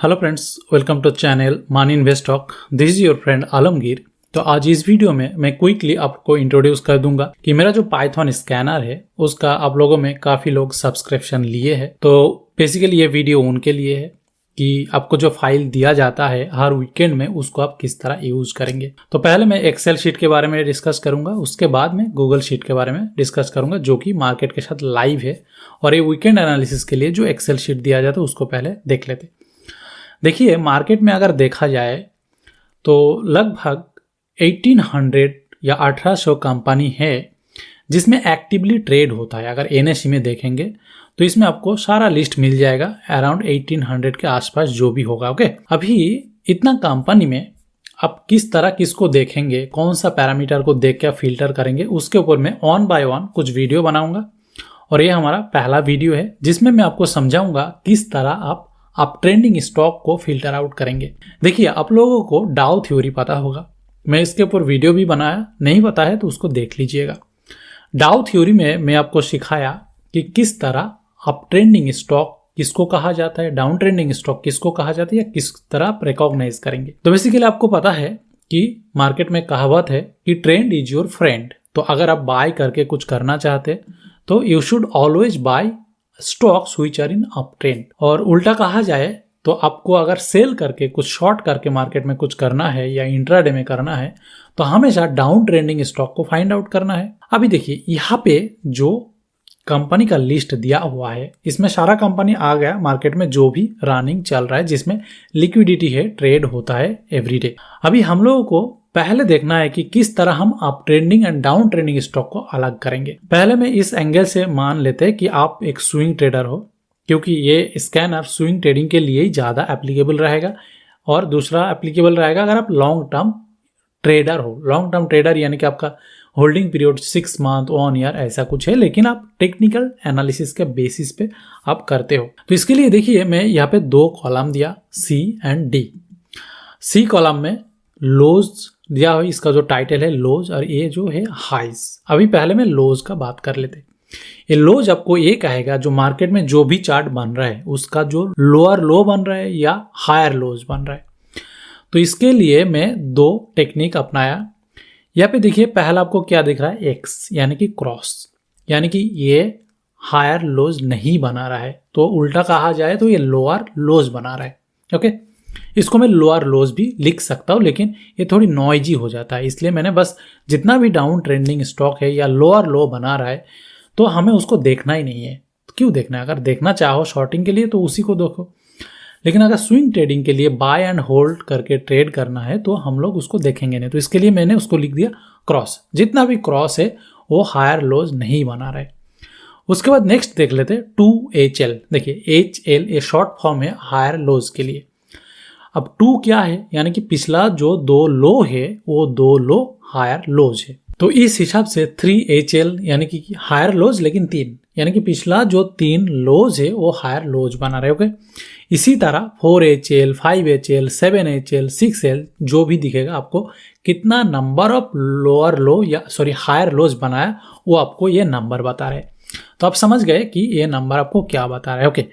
Hello friends, welcome to channel money invest talk. This is your friend Alamgir. तो आज इस video में मैं क्विकली आपको इंट्रोड्यूस कर दूंगा कि मेरा जो पाइथन स्कैनर है उसका आप लोगों में काफ़ी लोग सब्सक्रिप्शन लिए हैं। तो बेसिकली ये वीडियो उनके लिए है कि आपको जो फाइल दिया जाता है हर वीकेंड में उसको आप किस तरह यूज करेंगे। तो पहले मैं एक्सेल शीट के बारे में डिस्कस करूंगा, उसके बाद में गूगल शीट के बारे में डिस्कस करूंगा जो कि मार्केट के साथ लाइव है। और ये वीकेंड एनालिसिस के लिए जो एक्सेल शीट दिया जाता है उसको पहले देख लेते। देखिए, मार्केट में अगर देखा जाए तो लगभग 1800 या 1800 कंपनी है जिसमें एक्टिवली ट्रेड होता है। अगर एनएसई में देखेंगे तो इसमें आपको सारा लिस्ट मिल जाएगा, अराउंड 1800 के आसपास जो भी होगा। ओके, अभी इतना कंपनी में आप किस तरह किसको देखेंगे, कौन सा पैरामीटर को देख के फिल्टर करेंगे, उसके ऊपर मैं वन बाय वन कुछ वीडियो बनाऊंगा। और ये हमारा पहला वीडियो है जिसमें मैं आपको समझाऊंगा किस तरह आप ट्रेंडिंग स्टॉक को फिल्टर आउट करेंगे। देखिए, आप लोगों को डाउ थ्योरी पता होगा, मैं इसके ऊपर वीडियो भी बनाया, नहीं पता है तो उसको देख लीजिएगा। डाउ थ्योरी में मैं आपको सिखाया कि किस तरह आप ट्रेंडिंग स्टॉक किसको कहा जाता है, डाउन ट्रेंडिंग स्टॉक किसको कहा जाता है, या किस तरह आप रिकॉग्नाइज करेंगे। तो बेसिकली आपको पता है कि मार्केट में कहावत है कि ट्रेंड इज योर फ्रेंड। तो अगर आप बाय करके कुछ करना चाहते तो you should always buy stocks which are in up trend. और उल्टा कहा जाए तो आपको अगर सेल करके कुछ शॉर्ट करके मार्केट में कुछ करना है या इंट्राडे में करना है तो हमेशा डाउन ट्रेंडिंग स्टॉक को फाइंड आउट करना है। अभी देखिए, यहाँ पे जो कंपनी का लिस्ट दिया हुआ है इसमें सारा कंपनी आ गया मार्केट में जो भी रनिंग चल रहा है, जिसमें लिक्विडिटी है, ट्रेड होता है एवरीडे। अभी हम लोगों को पहले देखना है कि किस तरह हम up trending and down trending stock को अलग करेंगे। पहले मैं इस एंगल से मान लेते हैं कि आप एक स्विंग ट्रेडर हो, क्योंकि ये स्कैनर स्विंग ट्रेडिंग के लिए ही ज़्यादा एप्लीकेबल रहेगा। और दूसरा एप्लीकेबल रहेगा अगर आप लॉन्ग टर्म ट्रेडर हो। लॉन्ग टर्म ट्रेडर यानी कि आपका होल्डिंग पीरियड 6 मंथ 1 ईयर ऐसा कुछ है, लेकिन आप टेक्निकल एनालिसिस के बेसिस पे आप करते हो। तो इसके लिए देखिए, मैं यहाँ पे 2 कॉलम दिया, सी एंड डी। सी कॉलम में लोज दिया हुआ, इसका जो टाइटल है लोज, और ये जो है हाइज। अभी पहले मैं लोज का बात कर लेते। ये लोज आपको ये कहेगा जो मार्केट में जो भी चार्ट बन रहा है उसका जो लोअर लो बन रहा है या हायर लोज बन रहा है। तो इसके लिए मैं 2 टेक्निक अपनाया। यहाँ पे देखिए, पहला आपको क्या दिख रहा है, एक्स यानी कि क्रॉस, यानी कि ये हायर लोज नहीं बना रहा है। तो उल्टा कहा जाए तो ये लोअर लोज बना रहा है। ओके, इसको मैं लोअर लोज भी लिख सकता हूँ, लेकिन ये थोड़ी नॉइजी हो जाता है, इसलिए मैंने बस जितना भी डाउन ट्रेंडिंग स्टॉक है या लोअर लो बना रहा है तो हमें उसको देखना ही नहीं है। तो क्यों देखना है? अगर देखना चाहो शॉर्टिंग के लिए तो उसी को देखो, लेकिन अगर स्विंग ट्रेडिंग के लिए बाय एंड होल्ड करके ट्रेड करना है तो हम लोग उसको देखेंगे नहीं। तो इसके लिए मैंने उसको लिख दिया क्रॉस। जितना भी क्रॉस है वो हायर लोज नहीं बना रहा है। उसके बाद नेक्स्ट देख लेते हैं 2HL। देखिए, HL ये शॉर्ट फॉर्म है हायर लोज के लिए। अब 2 क्या है, यानी कि पिछला जो 2 लो है वो 2 लो हायर लोज है। तो इस हिसाब से 3HL यानी कि हायर लोज लेकिन 3, यानी कि पिछला जो 3 लोज है वो हायर लोज बना रहे। ओके, इसी तरह 4HL, 5HL, 7HL, 6L जो भी दिखेगा आपको कितना नंबर ऑफ लोअर लो या हायर लोज बनाया वो आपको ये नंबर बता रहे। तो आप समझ गए कि ये नंबर आपको क्या बता रहा है। ओके,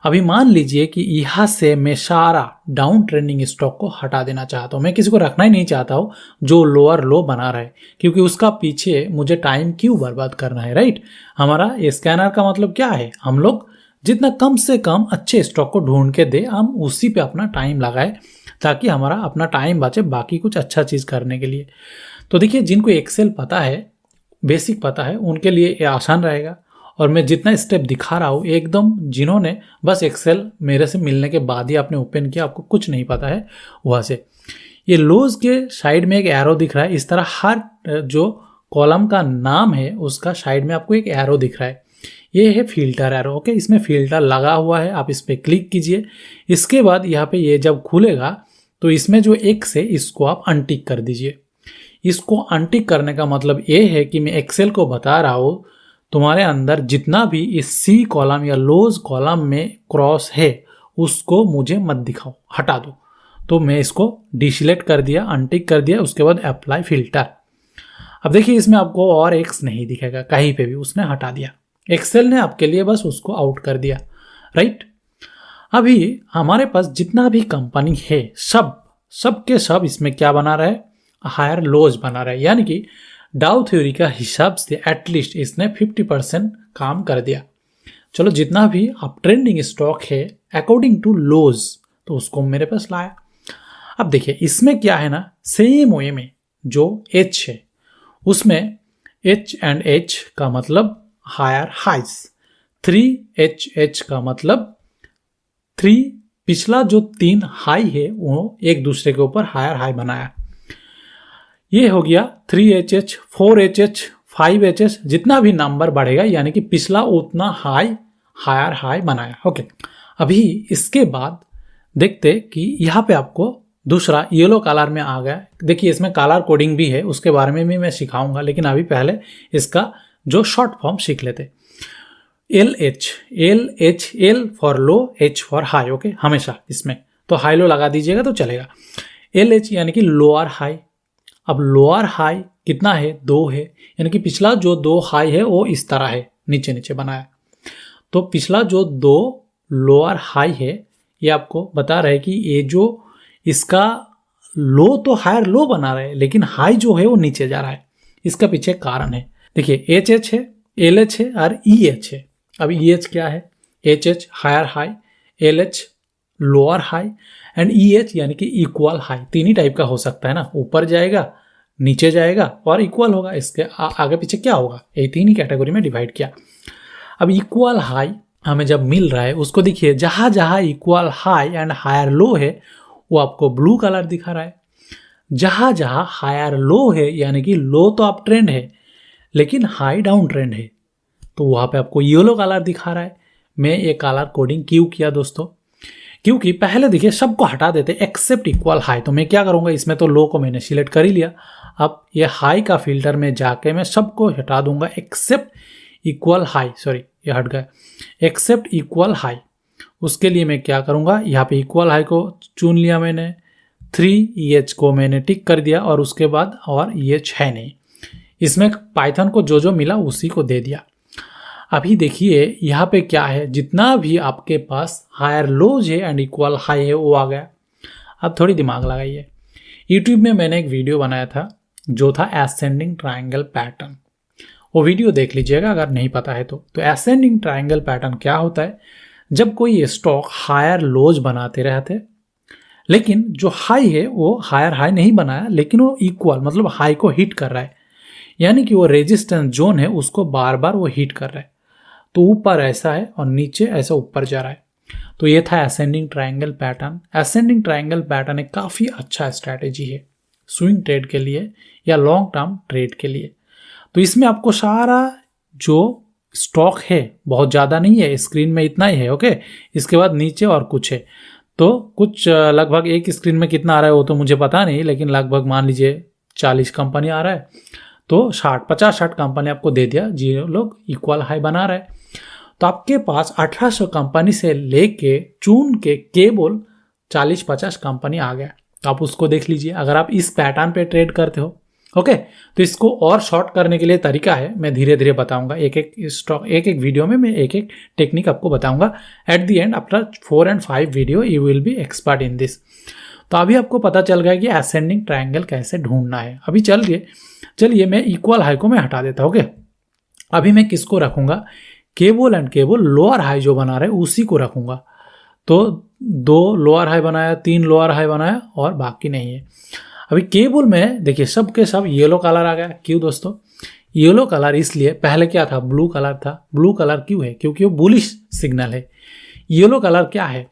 अभी मान लीजिए कि यहाँ से मैं सारा डाउन ट्रेंडिंग स्टॉक को हटा देना चाहता हूँ। मैं किसी को रखना ही नहीं चाहता हूँ जो लोअर लो बना रहा है, क्योंकि उसका पीछे मुझे टाइम क्यों बर्बाद करना है, राइट। हमारा स्कैनर का मतलब क्या है, हम लोग जितना कम से कम अच्छे स्टॉक को ढूंढ के दे, हम उसी पे अपना टाइम लगाए ताकि हमारा अपना टाइम बचे बाकी कुछ अच्छा चीज़ करने के लिए। तो देखिए, जिनको एक्सेल पता है, बेसिक पता है, उनके लिए ये आसान रहेगा। और मैं जितना स्टेप दिखा रहा हूँ एकदम, जिन्होंने बस एक्सेल मेरे से मिलने के बाद ही आपने ओपन किया, आपको कुछ नहीं पता है वहाँ से, ये लोज के साइड में एक एरो दिख रहा है। इस तरह हर जो कॉलम का नाम है उसका साइड में आपको एक एरो दिख रहा है, ये है फिल्टर एरो। ओके, इसमें फिल्टर लगा हुआ है, आप इस पर क्लिक कीजिए। इसके बाद यहाँ पे ये जब खुलेगा तो इसमें जो एक्स है इसको आप अनटिक कर दीजिए। इसको अनटिक करने का मतलब ये है कि मैं एक्सेल को बता रहा हूँ तुम्हारे अंदर जितना भी इस सी कॉलम या लोज कॉलम में क्रॉस है उसको मुझे मत दिखाओ, हटा दो। तो मैं इसको डिसेलेक्ट कर दिया, अनटिक कर दिया, उसके बाद अप्लाई फिल्टर। अब देखिए, इसमें आपको और एक्स नहीं दिखेगा कहीं पे भी, उसने हटा दिया। एक्सेल ने आपके लिए बस उसको आउट कर दिया, राइट। अभी हमारे पास जितना भी कंपनी है सब के सब इसमें क्या बना रहा है, हायर लोज बना रहा है। यानी कि डाउ थ्योरी का हिसाब से एटलीस्ट इसने 50% काम कर दिया। चलो जितना भी अप ट्रेंडिंग स्टॉक है अकॉर्डिंग टू लोज, तो उसको मेरे पास लाया। अब देखिए इसमें क्या है ना, सेम वे में जो एच है उसमें एच एंड एच का मतलब हायर हाइज, 3HH का मतलब 3 पिछला जो 3 हाई है वो एक दूसरे के ऊपर हायर हाई बनाया। ये हो गया 3HH, 4HH, 5HH, जितना भी नंबर बढ़ेगा यानी कि पिछला उतना हाई हायर हाई बनाया। ओके, अभी इसके बाद देखते कि यहाँ पे आपको दूसरा येलो कलर में आ गया। देखिए इसमें कलर कोडिंग भी है, उसके बारे में भी मैं सिखाऊंगा, लेकिन अभी पहले इसका जो शॉर्ट फॉर्म सीख लेते। LH, L for low, H for high. Okay, हमेशा इसमें तो हाई लो लगा दीजिएगा तो चलेगा। LH यानी कि लोअर हाई। अब लोअर हाई कितना है, 2 है, यानी कि पिछला जो 2 हाई है वो इस तरह है, नीचे नीचे बनाया। तो पिछला जो 2 लोअर हाई है ये आपको बता रहा है कि ये जो इसका लो तो हायर लो बना रहा है, लेकिन हाई जो है वो नीचे जा रहा है। इसका पीछे कारण है। देखिए HH है, LH है और EH है। अब EH क्या है, HH higher high, LH lower high and EH यानी कि इक्वल हाई। तीन ही टाइप का हो सकता है ना, ऊपर जाएगा, नीचे जाएगा और इक्वल होगा। इसके आगे पीछे क्या होगा, ये तीन ही कैटेगरी में डिवाइड किया। अब इक्वल हाई हमें जब मिल रहा है उसको देखिए, जहां जहां equal high and higher low है वो आपको ब्लू कलर दिखा रहा है। जहां जहां हायर लो है यानी कि लो तो अप ट्रेंड है लेकिन हाई डाउन ट्रेंड है, तो वहां पे आपको येलो कलर दिखा रहा है। मैं ये कलर कोडिंग क्यों किया दोस्तों, क्योंकि पहले देखिए सबको हटा देते एक्सेप्ट इक्वल हाई। तो मैं क्या करूंगा, इसमें तो लो को मैंने सिलेक्ट कर ही लिया। अब ये हाई का फिल्टर में जाके मैं सबको हटा दूंगा एक्सेप्ट इक्वल हाई। सॉरी ये हट गया, एक्सेप्ट इक्वल हाई। उसके लिए मैं क्या करूंगा, यहाँ पे इक्वल हाई को चुन लिया मैंने, 3EH को मैंने टिक कर दिया और उसके बाद और EH है नहीं। इसमें पाइथन को जो जो मिला उसी को दे दिया। अभी देखिए यहाँ पे क्या है, जितना भी आपके पास हायर लोज है एंड इक्वल हाई है वो आ गया। अब थोड़ी दिमाग लगाइए, यूट्यूब में मैंने एक वीडियो बनाया था जो था एसेंडिंग ट्रायंगल पैटर्न, वो वीडियो देख लीजिएगा अगर नहीं पता है तो एसेंडिंग ट्रायंगल पैटर्न क्या होता है, जब कोई स्टॉक हायर लोज बनाते रहते लेकिन जो हाई है वो हायर हाई नहीं बनाया लेकिन वो इक्वल मतलब हाई को हिट कर रहा है, यानी कि वो रेजिस्टेंस जोन है उसको बार बार वो हिट कर रहा है। तो ऊपर ऐसा है और नीचे ऐसा ऊपर जा रहा है। तो ये था ascending triangle pattern. Ascending triangle pattern एक काफ़ी अच्छा स्ट्रैटेजी है स्विंग ट्रेड के लिए या लॉन्ग टर्म ट्रेड के लिए। तो इसमें आपको सारा जो स्टॉक है, बहुत ज़्यादा नहीं है, स्क्रीन में इतना ही है। ओके, इसके बाद नीचे और कुछ है, तो कुछ लगभग एक स्क्रीन में कितना आ रहा है वो तो मुझे पता नहीं, लेकिन लगभग मान लीजिए 40 कंपनी आ रहा है। तो 50-60 कंपनी आपको दे दिया जो लोग इक्वल हाई बना रहे हैं। तो आपके पास 1800 कंपनी से लेके चुन के केवल 40-50 कंपनी आ गया। तो आप उसको देख लीजिए अगर आप इस पैटर्न पे ट्रेड करते हो। ओके, तो इसको और शॉर्ट करने के लिए तरीका है, मैं धीरे धीरे बताऊंगा। एक एक स्टॉक एक एक वीडियो में मैं एक एक टेक्निक आपको बताऊंगा। At the end after 4 and 5 video you will be expert in this. तो अभी आपको पता चल गया कि असेंडिंग ट्रायंगल कैसे ढूंढना है। अभी चलिए मैं इक्वल हाई को मैं हटा देता हूँ। ओके, अभी मैं किसको रखूंगा, केवल एंड केवल लोअर हाई जो बना रहे उसी को रखूंगा। तो 2 लोअर हाई बनाया, 3 लोअर हाई बनाया और बाकी नहीं है। अभी केबल में देखिए सब के सब येलो कलर आ गया। क्यों दोस्तों, येलो कलर इसलिए, पहले क्या था, ब्लू कलर था। ब्लू कलर क्यों है, क्योंकि वो बुलिश सिग्नल है। येलो कलर क्या है,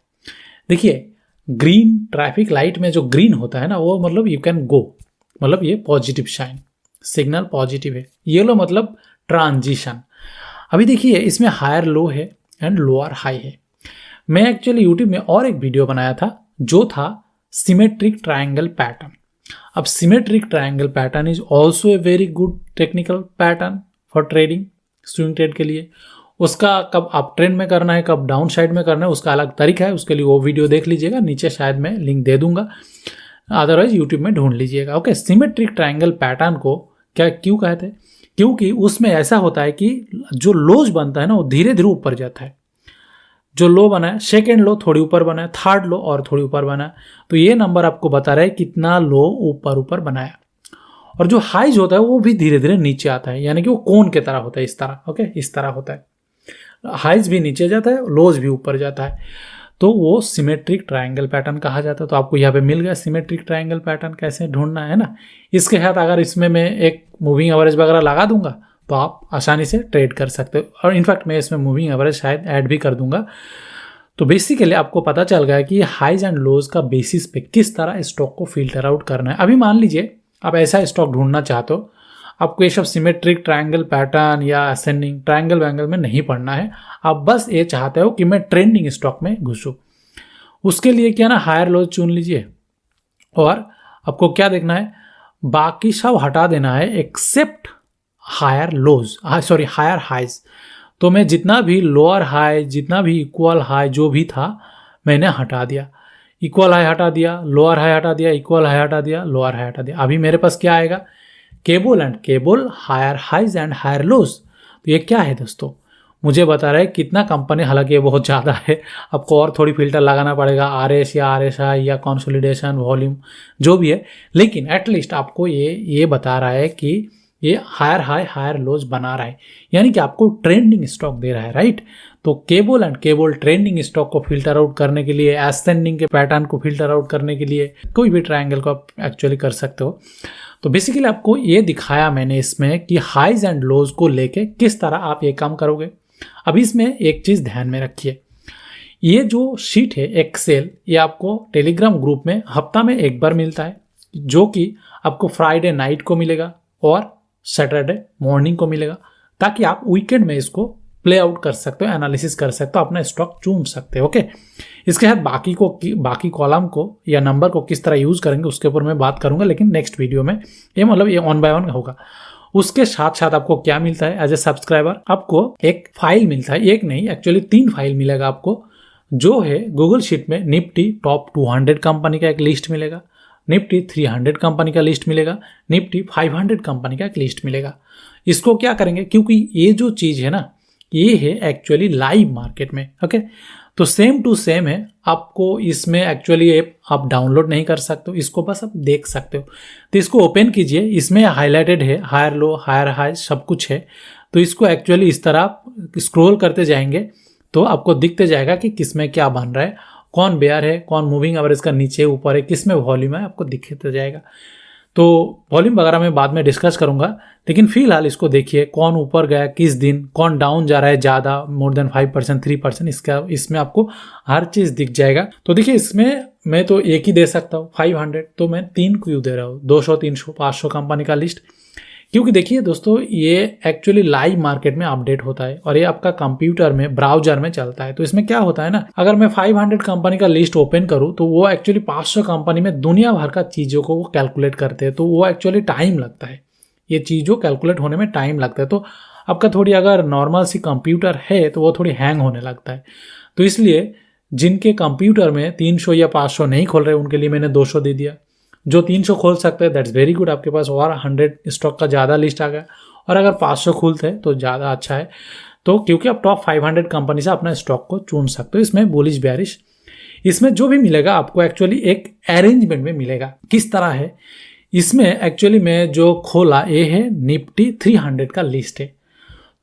देखिए ग्रीन ट्रैफिक लाइट में जो ग्रीन होता है ना वो मतलब यू कैन गो, मतलब ये पॉजिटिव साइन, सिग्नल पॉजिटिव है। येलो मतलब ट्रांजिशन। अभी देखिए इसमें हायर लो है एंड लोअर हाई है। मैं एक्चुअली यूट्यूब में और एक वीडियो बनाया था जो था सिमेट्रिक ट्रायंगल पैटर्न। अब symmetric triangle pattern is also a very good technical pattern for trading, swing trade के लिए। उसका कब अप ट्रेंड में करना है कब डाउन साइड में करना है उसका अलग तरीका है, उसके लिए वो वीडियो देख लीजिएगा, नीचे शायद मैं लिंक दे दूंगा, अदरवाइज यूट्यूब में ढूंढ लीजिएगा। ओके, सिमेट्रिक ट्रायंगल पैटर्न को क्या क्यों कहते हैं, क्योंकि उसमें ऐसा होता है कि जो लोज बनता है ना वो धीरे धीरे ऊपर जाता है। जो लो बना है, सेकेंड लो थोड़ी ऊपर बना है, थर्ड लो और थोड़ी ऊपर बना है। तो ये नंबर आपको बता रहा है कितना लो ऊपर ऊपर बनाया। और जो हाइज होता है वो भी धीरे धीरे नीचे आता है, यानी कि वो कोन की तरह होता है, इस तरह। ओके, इस तरह होता है। हाइज भी नीचे जाता है, लोज भी ऊपर जाता है, तो वो सिमेट्रिक ट्रायंगल पैटर्न कहा जाता है। तो आपको यहाँ पे मिल गया सिमेट्रिक ट्रायंगल पैटर्न कैसे ढूंढना है ना। इसके साथ अगर इसमें मैं एक मूविंग एवरेज वगैरह लगा दूंगा तो आप आसानी से ट्रेड कर सकते हो। और इनफैक्ट मैं इसमें मूविंग एवरेज शायद ऐड भी कर दूंगा। तो बेसिकली आपको पता चल गया कि हाइज एंड लोज का बेसिस पे किस तरह स्टॉक को फिल्टर आउट करना है। अभी मान लीजिए आप ऐसा स्टॉक ढूंढना चाहते हो, आपको ये सब सिमेट्रिक ट्रायंगल पैटर्न या असेंडिंग ट्रायंगल वैंगल में नहीं पढ़ना है, आप बस ये चाहते हो कि मैं ट्रेंडिंग स्टॉक में घुसूं। उसके लिए क्या ना, हायर लोज चुन लीजिए और आपको क्या देखना है, बाकी सब हटा देना है except higher lows, sorry higher highs. तो मैं जितना भी लोअर हाई, जितना भी इक्वल हाई जो भी था मैंने हटा दिया। इक्वल हाई हटा दिया, लोअर हाई हटा दिया, इक्वल हाई हटा दिया, लोअर हाई हटा दिया। अभी मेरे पास क्या आएगा, cable and cable, higher highs and higher lows. तो ये क्या है दोस्तों, मुझे बता रहा है कितना कंपनी, हालांकि ये बहुत ज़्यादा है, आपको और थोड़ी फिल्टर लगाना पड़ेगा, RS या RSI या कंसोलिडेशन वॉल्यूम जो भी है, लेकिन एटलीस्ट आपको ये बता रहा है कि ये हायर हाई हायर लोज बना रहा है, यानी कि आपको ट्रेंडिंग स्टॉक दे रहा है, राइट। तो cable and cable trending stock को फिल्टर आउट करने के लिए, एसेंडिंग के पैटर्न को फिल्टर आउट करने के लिए कोई भी ट्रायंगल को आप एक्चुअली कर सकते हो। तो बेसिकली आपको ये दिखाया मैंने इसमें कि हाइज एंड लोज को लेके किस तरह आप ये काम करोगे। अब इसमें एक चीज़ ध्यान में रखिए, ये जो शीट है एक्सेल, ये आपको टेलीग्राम ग्रुप में हफ्ता में एक बार मिलता है, जो कि आपको फ्राइडे नाइट को मिलेगा और सैटरडे मॉर्निंग को मिलेगा, ताकि आप वीकेंड में इसको प्ले आउट कर सकते हो, एनालिसिस कर सकते हो, अपना स्टॉक चुन सकते हो। ओके, इसके साथ बाकी कॉलम को या नंबर को किस तरह यूज करेंगे उसके ऊपर मैं बात करूंगा, लेकिन नेक्स्ट वीडियो में। ये मतलब ये 1 बाय 1 होगा। उसके साथ साथ आपको क्या मिलता है, एज ए सब्सक्राइबर आपको एक फाइल मिलता है, एक नहीं एक्चुअली 3 फाइल मिलेगा आपको, जो है गूगल शीट में निफ्टी टॉप 200 कंपनी का एक लिस्ट मिलेगा, निफ्टी 300 कंपनी का लिस्ट मिलेगा, निफ्टी 500 कंपनी का एक लिस्ट मिलेगा। इसको क्या करेंगे, क्योंकि ये जो चीज़ है ना, ये है एक्चुअली लाइव मार्केट में। ओके, तो सेम टू सेम है, आपको इसमें एक्चुअली ऐप आप डाउनलोड नहीं कर सकते हो, इसको बस आप देख सकते हो। तो इसको ओपन कीजिए, इसमें हाईलाइटेड है हायर लो हायर हाई सब कुछ है। तो इसको एक्चुअली इस तरह स्क्रॉल करते जाएंगे तो आपको दिखते जाएगा कि किसमें क्या बन रहा है, कौन बेयर है, कौन मूविंग एवरेज का नीचे ऊपर है, किसमें वॉल्यूम है, आपको दिखते जाएगा। तो वॉल्यूम वगैरह मैं बाद में डिस्कस करूंगा, लेकिन फिलहाल इसको देखिए, कौन ऊपर गया किस दिन, कौन डाउन जा रहा है ज़्यादा, मोर देन 5%, 3%, इसमें आपको हर चीज़ दिख जाएगा। तो देखिए, इसमें मैं तो एक ही दे सकता हूँ 500, तो मैं 3 क्यों दे रहा हूँ, 200, 300, 500 कंपनी का लिस्ट, क्योंकि देखिए दोस्तों, ये एक्चुअली लाइव मार्केट में अपडेट होता है और ये आपका कंप्यूटर में ब्राउजर में चलता है। तो इसमें क्या होता है ना, अगर मैं 500 कंपनी का लिस्ट ओपन करूं तो वो एक्चुअली 500 कंपनी में दुनिया भर का चीज़ों को वो कैलकुलेट करते हैं, तो वो एक्चुअली टाइम लगता है, ये चीज़ों कैलकुलेट होने में टाइम लगता है। तो आपका थोड़ी अगर नॉर्मल सी कंप्यूटर है तो वो थोड़ी हैंग होने लगता है। तो इसलिए जिनके कंप्यूटर में 300 या 500 नहीं खोल रहे उनके लिए मैंने 200 दे दिया। जो 300 खोल सकते हैं दैट्स वेरी गुड, आपके पास और 100 स्टॉक का ज़्यादा लिस्ट आ गया। और अगर 500 खोलते हैं तो ज़्यादा अच्छा है, तो क्योंकि आप टॉप 500 कंपनी से अपना स्टॉक को चुन सकते हो। इसमें बुलिश बेयरिश, इसमें जो भी मिलेगा आपको एक्चुअली एक अरेंजमेंट में मिलेगा। किस तरह है, इसमें एक्चुअली मैं जो खोला ये है निफ्टी 300 का लिस्ट है।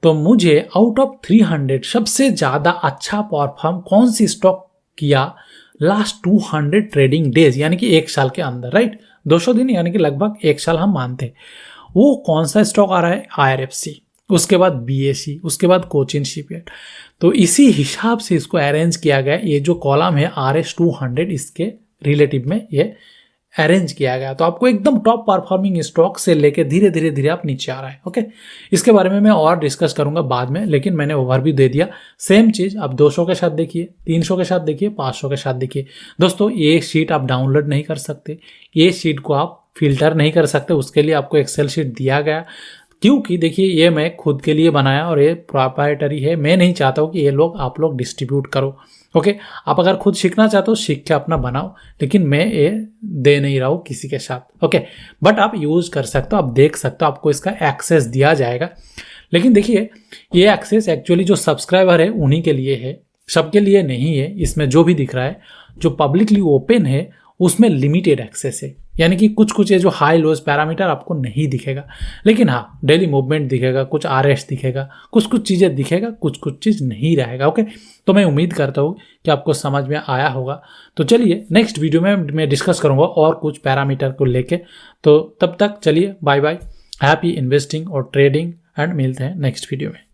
तो मुझे आउट ऑफ 300 सबसे ज़्यादा अच्छा परफॉर्म कौन सी स्टॉक किया लास्ट 200 ट्रेडिंग डेज, यानी कि 1 साल के अंदर, राइट, 200 दिन यानी कि लगभग 1 साल हम मानते हैं, वो कौन सा स्टॉक आ रहा है, IRFC, उसके बाद BSE, उसके बाद कोचिन शिपयार्ड। तो इसी हिसाब से इसको अरेंज किया गया। ये जो कॉलम है RS200, इसके रिलेटिव में ये अरेंज किया गया। तो आपको एकदम टॉप परफॉर्मिंग स्टॉक से लेके धीरे धीरे धीरे आप नीचे आ रहा है। ओके, इसके बारे में मैं और डिस्कस करूंगा बाद में, लेकिन मैंने ओवरव्यू दे दिया। सेम चीज आप 200 के साथ देखिए, 300 के साथ देखिए, 500 के साथ देखिए। दोस्तों, ये शीट आप डाउनलोड नहीं कर सकते, ये शीट को आप फिल्टर नहीं कर सकते, उसके लिए आपको एक्सेल शीट दिया गया। क्योंकि देखिए, ये मैं खुद के लिए बनाया और ये प्रोप्राइटरी है, मैं नहीं चाहता हूँ कि ये आप लोग डिस्ट्रीब्यूट करो। ओके, आप अगर खुद सीखना चाहते हो सीख के अपना बनाओ, लेकिन मैं ये दे नहीं रहा हूँ किसी के साथ। ओके, बट आप यूज कर सकते हो, आप देख सकते हो, आपको इसका एक्सेस दिया जाएगा। लेकिन देखिए, ये एक्सेस एक्चुअली जो सब्सक्राइबर है उन्हीं के लिए है, सबके लिए नहीं है। इसमें जो भी दिख रहा है, जो पब्लिकली ओपन है उसमें लिमिटेड एक्सेस है, यानी कि कुछ कुछ ये जो हाई लोज पैरामीटर आपको नहीं दिखेगा, लेकिन हाँ डेली मूवमेंट दिखेगा, कुछ RS दिखेगा, कुछ कुछ चीज़ें दिखेगा, कुछ कुछ चीज़ नहीं रहेगा। ओके, तो मैं उम्मीद करता हूँ कि आपको समझ में आया होगा। तो चलिए नेक्स्ट वीडियो में मैं डिस्कस करूँगा और कुछ पैरामीटर को लेके। तो तब तक चलिए बाय बाय, हैप्पी इन्वेस्टिंग और ट्रेडिंग, एंड मिलते हैं नेक्स्ट वीडियो में।